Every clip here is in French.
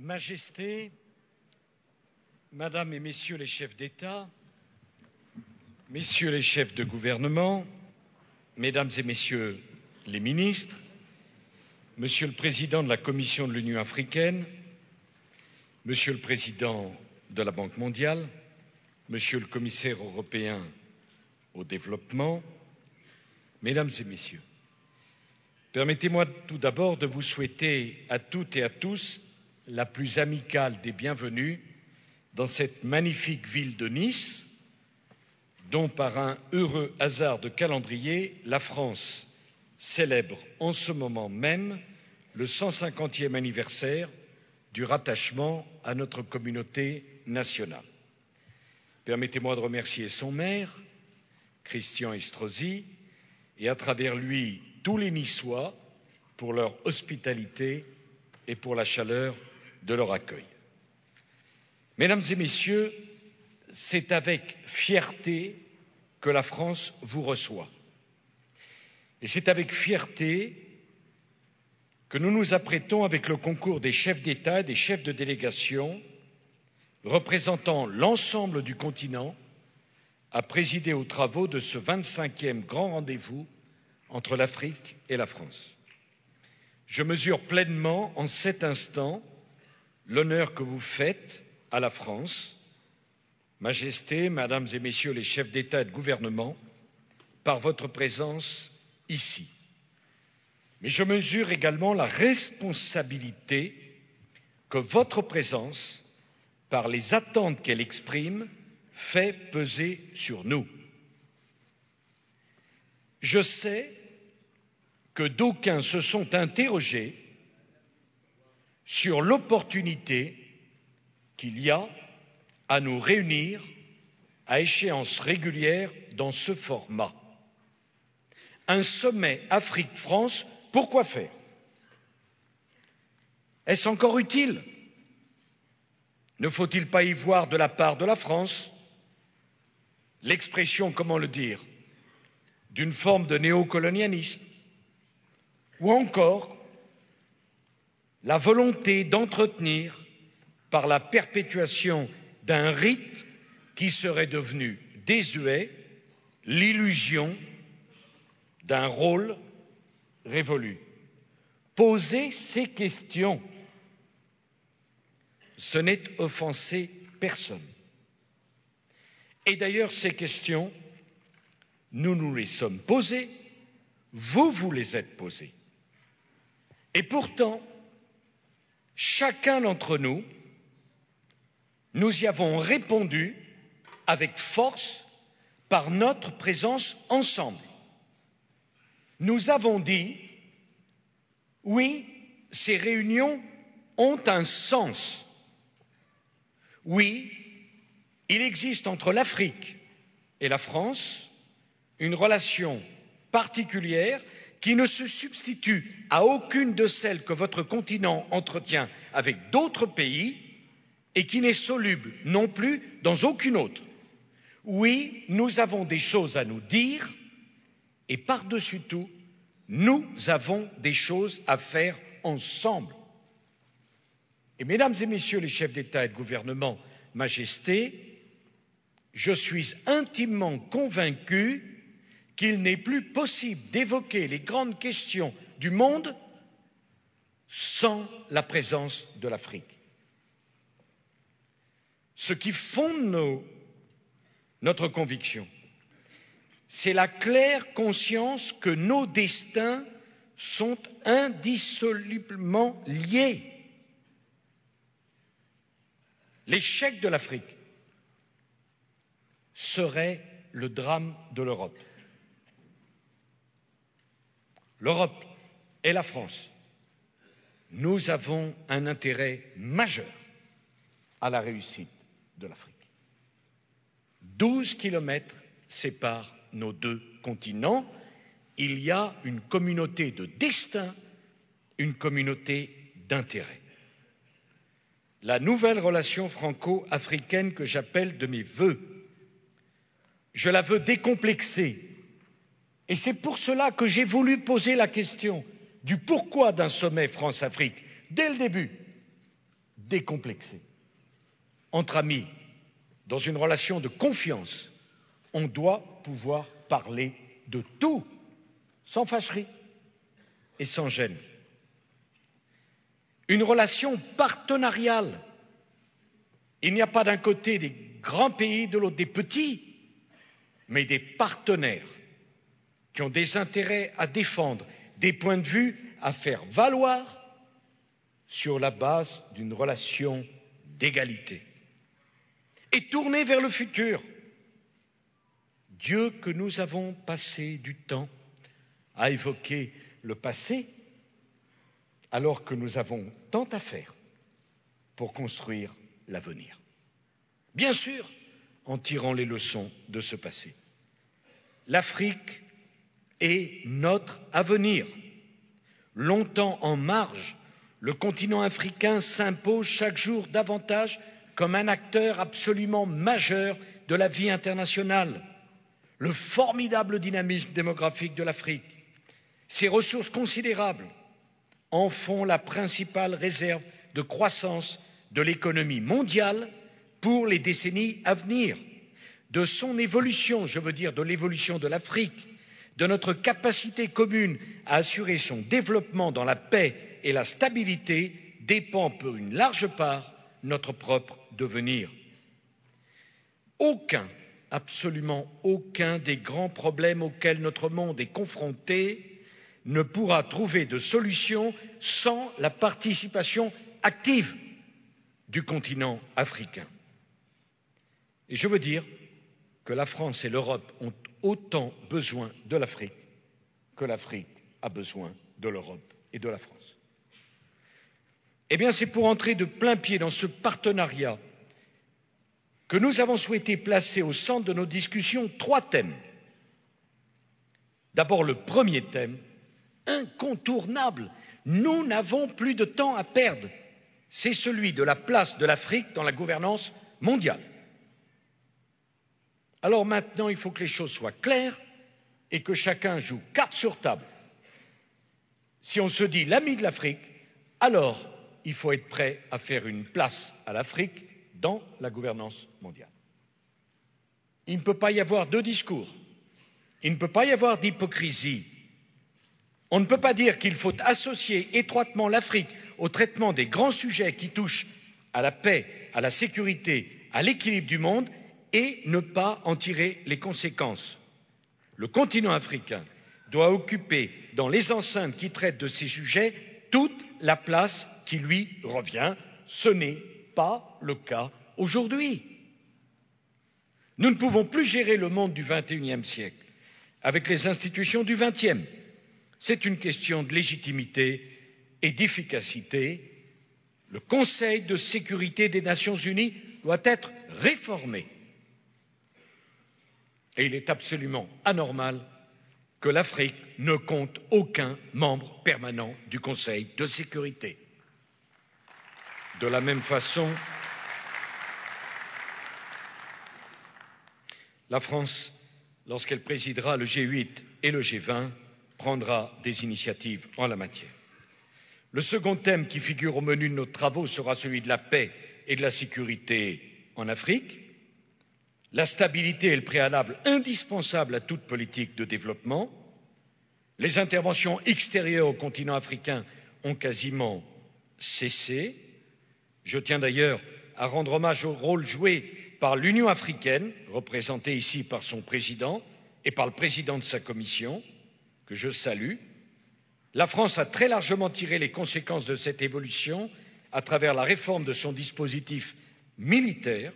Majesté, Mesdames et Messieurs les chefs d'État, Messieurs les chefs de gouvernement, Mesdames et Messieurs les ministres, Monsieur le Président de la Commission de l'Union africaine, Monsieur le Président de la Banque mondiale, Monsieur le Commissaire européen au développement, Mesdames et Messieurs, permettez-moi tout d'abord de vous souhaiter à toutes et à tous la plus amicale des bienvenues dans cette magnifique ville de Nice, dont par un heureux hasard de calendrier, la France célèbre en ce moment même le 150e anniversaire du rattachement à notre communauté nationale. Permettez-moi de remercier son maire, Christian Estrosi, et à travers lui tous les Niçois pour leur hospitalité et pour la chaleur de leur accueil. Mesdames et Messieurs, c'est avec fierté que la France vous reçoit. Et c'est avec fierté que nous nous apprêtons, avec le concours des chefs d'État et des chefs de délégation, représentant l'ensemble du continent, à présider aux travaux de ce 25e grand rendez-vous entre l'Afrique et la France. Je mesure pleinement en cet instant l'honneur que vous faites à la France, Majesté, Mesdames et Messieurs les chefs d'État et de gouvernement, par votre présence ici. Mais je mesure également la responsabilité que votre présence, par les attentes qu'elle exprime, fait peser sur nous. Je sais que d'aucuns se sont interrogés sur l'opportunité qu'il y a à nous réunir à échéances régulières dans ce format. Un sommet Afrique-France, pourquoi faire? Est-ce encore utile? Ne faut-il pas y voir de la part de la France l'expression, comment le dire, d'une forme de néocolonialisme, ou encore la volonté d'entretenir, par la perpétuation d'un rite qui serait devenu désuet, l'illusion d'un rôle révolu? Poser ces questions, ce n'est offenser personne. Et d'ailleurs, ces questions, nous nous les sommes posées, vous vous les êtes posées. Et pourtant, chacun d'entre nous, nous y avons répondu avec force par notre présence ensemble. Nous avons dit, oui, ces réunions ont un sens. Oui, il existe entre l'Afrique et la France une relation particulière qui ne se substitue à aucune de celles que votre continent entretient avec d'autres pays et qui n'est soluble non plus dans aucune autre. Oui, nous avons des choses à nous dire et par-dessus tout, nous avons des choses à faire ensemble. Et mesdames et messieurs les chefs d'État et de gouvernement, Majesté, je suis intimement convaincu qu'il n'est plus possible d'évoquer les grandes questions du monde sans la présence de l'Afrique. Ce qui fonde notre conviction, c'est la claire conscience que nos destins sont indissolublement liés. L'échec de l'Afrique serait le drame de l'Europe. L'Europe et la France, nous avons un intérêt majeur à la réussite de l'Afrique. 12 kilomètres séparent nos deux continents. Il y a une communauté de destin, une communauté d'intérêts. La nouvelle relation franco-africaine que j'appelle de mes vœux, je la veux décomplexée. Et c'est pour cela que j'ai voulu poser la question du pourquoi d'un sommet France-Afrique dès le début. décomplexée. Entre amis, dans une relation de confiance, on doit pouvoir parler de tout, sans fâcherie et sans gêne. Une relation partenariale. Il n'y a pas d'un côté des grands pays, de l'autre des petits, mais des partenaires qui ont des intérêts à défendre, des points de vue à faire valoir sur la base d'une relation d'égalité. Et tourner vers le futur. Dieu que nous avons passé du temps à évoquer le passé, alors que nous avons tant à faire pour construire l'avenir. Bien sûr, en tirant les leçons de ce passé. L'Afrique est notre avenir. Longtemps en marge, le continent africain s'impose chaque jour davantage comme un acteur absolument majeur de la vie internationale. Le formidable dynamisme démographique de l'Afrique, ses ressources considérables, en font la principale réserve de croissance de l'économie mondiale pour les décennies à venir. De son évolution, je veux dire de l'évolution de l'Afrique, de notre capacité commune à assurer son développement dans la paix et la stabilité, dépend pour une large part notre propre devenir. Aucun, absolument aucun des grands problèmes auxquels notre monde est confronté ne pourra trouver de solution sans la participation active du continent africain. Et je veux dire que la France et l'Europe ont autant besoin de l'Afrique que l'Afrique a besoin de l'Europe et de la France. Eh bien, c'est pour entrer de plain-pied dans ce partenariat que nous avons souhaité placer au centre de nos discussions 3 thèmes. D'abord, le premier thème, incontournable, nous n'avons plus de temps à perdre, c'est celui de la place de l'Afrique dans la gouvernance mondiale. Alors maintenant, il faut que les choses soient claires et que chacun joue carte sur table. Si on se dit l'ami de l'Afrique, alors il faut être prêt à faire une place à l'Afrique dans la gouvernance mondiale. Il ne peut pas y avoir 2 discours. Il ne peut pas y avoir d'hypocrisie. On ne peut pas dire qu'il faut associer étroitement l'Afrique au traitement des grands sujets qui touchent à la paix, à la sécurité, à l'équilibre du monde et ne pas en tirer les conséquences. Le continent africain doit occuper dans les enceintes qui traitent de ces sujets toute la place qui lui revient. Ce n'est pas le cas aujourd'hui. Nous ne pouvons plus gérer le monde du XXIe siècle avec les institutions du XXe. C'est une question de légitimité et d'efficacité. Le Conseil de sécurité des Nations unies doit être réformé. Et il est absolument anormal que l'Afrique ne compte aucun membre permanent du Conseil de sécurité. De la même façon, la France, lorsqu'elle présidera le G8 et le G20, prendra des initiatives en la matière. Le second thème qui figure au menu de nos travaux sera celui de la paix et de la sécurité en Afrique. La stabilité est le préalable indispensable à toute politique de développement. Les interventions extérieures au continent africain ont quasiment cessé. Je tiens d'ailleurs à rendre hommage au rôle joué par l'Union africaine, représentée ici par son président et par le président de sa commission, que je salue. La France a très largement tiré les conséquences de cette évolution à travers la réforme de son dispositif militaire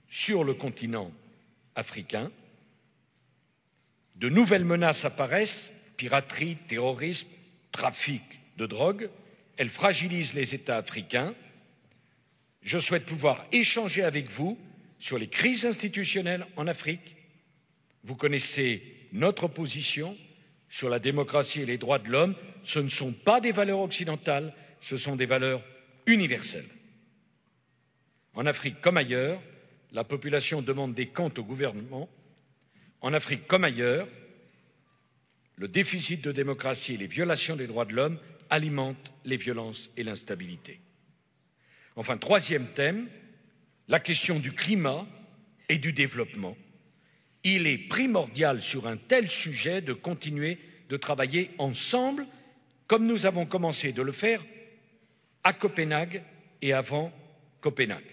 sur le continent africain. De nouvelles menaces apparaissent, piraterie, terrorisme, trafic de drogue. Elles fragilisent les États africains. Je souhaite pouvoir échanger avec vous sur les crises institutionnelles en Afrique. Vous connaissez notre position sur la démocratie et les droits de l'homme. Ce ne sont pas des valeurs occidentales, ce sont des valeurs universelles. En Afrique comme ailleurs, la population demande des comptes au gouvernement. En Afrique comme ailleurs, le déficit de démocratie et les violations des droits de l'homme alimentent les violences et l'instabilité. Enfin, troisième thème, la question du climat et du développement. Il est primordial sur un tel sujet de continuer de travailler ensemble, comme nous avons commencé de le faire à Copenhague et avant Copenhague.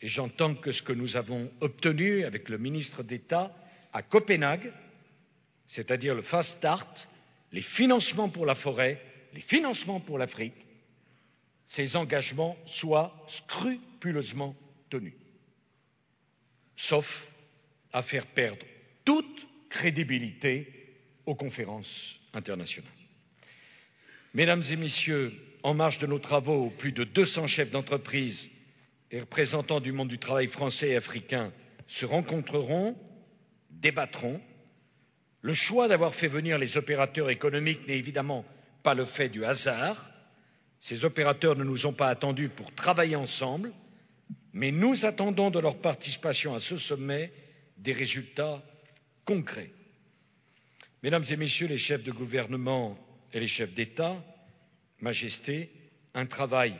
Et j'entends que ce que nous avons obtenu avec le ministre d'État à Copenhague, c'est-à-dire le Fast Start, les financements pour la forêt, les financements pour l'Afrique, ces engagements soient scrupuleusement tenus, sauf à faire perdre toute crédibilité aux conférences internationales. Mesdames et Messieurs, en marge de nos travaux, plus de 200 chefs d'entreprise et représentants du monde du travail français et africain se rencontreront, débattront. Le choix d'avoir fait venir les opérateurs économiques n'est évidemment pas le fait du hasard. Ces opérateurs ne nous ont pas attendus pour travailler ensemble, mais nous attendons de leur participation à ce sommet des résultats concrets. Mesdames et Messieurs les chefs de gouvernement et les chefs d'État, Majesté, un travail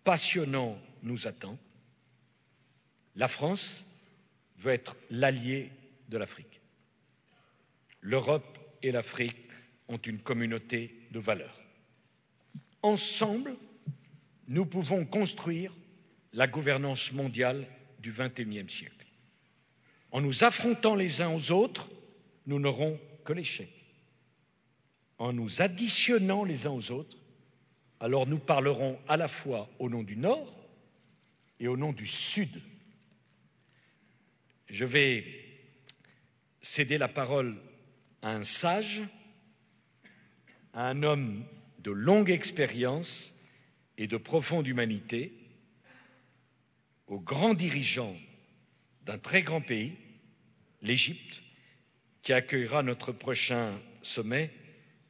passionnant nous attend. La France veut être l'allié de l'Afrique. L'Europe et l'Afrique ont une communauté de valeurs. Ensemble, nous pouvons construire la gouvernance mondiale du XXIe siècle. En nous affrontant les uns aux autres, nous n'aurons que l'échec. En nous additionnant les uns aux autres, alors nous parlerons à la fois au nom du Nord et au nom du Sud. Je vais céder la parole à un sage, à un homme de longue expérience et de profonde humanité, au grand dirigeant d'un très grand pays, l'Égypte, qui accueillera notre prochain sommet.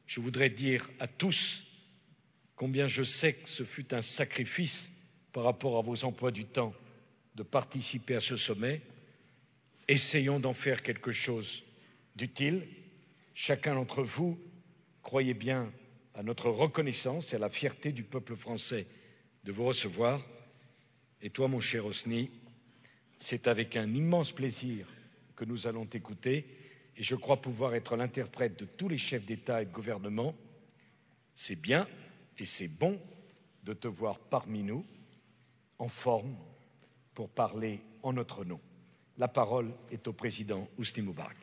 Je voudrais dire à tous combien je sais que ce fut un sacrifice par rapport à vos emplois du temps de participer à ce sommet. Essayons d'en faire quelque chose d'utile. Chacun d'entre vous, croyez bien à notre reconnaissance et à la fierté du peuple français de vous recevoir. Et toi, mon cher Hosni, c'est avec un immense plaisir que nous allons t'écouter, et je crois pouvoir être l'interprète de tous les chefs d'État et de gouvernement. C'est bien et c'est bon de te voir parmi nous, en forme, pour parler en notre nom. La parole est au président Hosni Moubarak.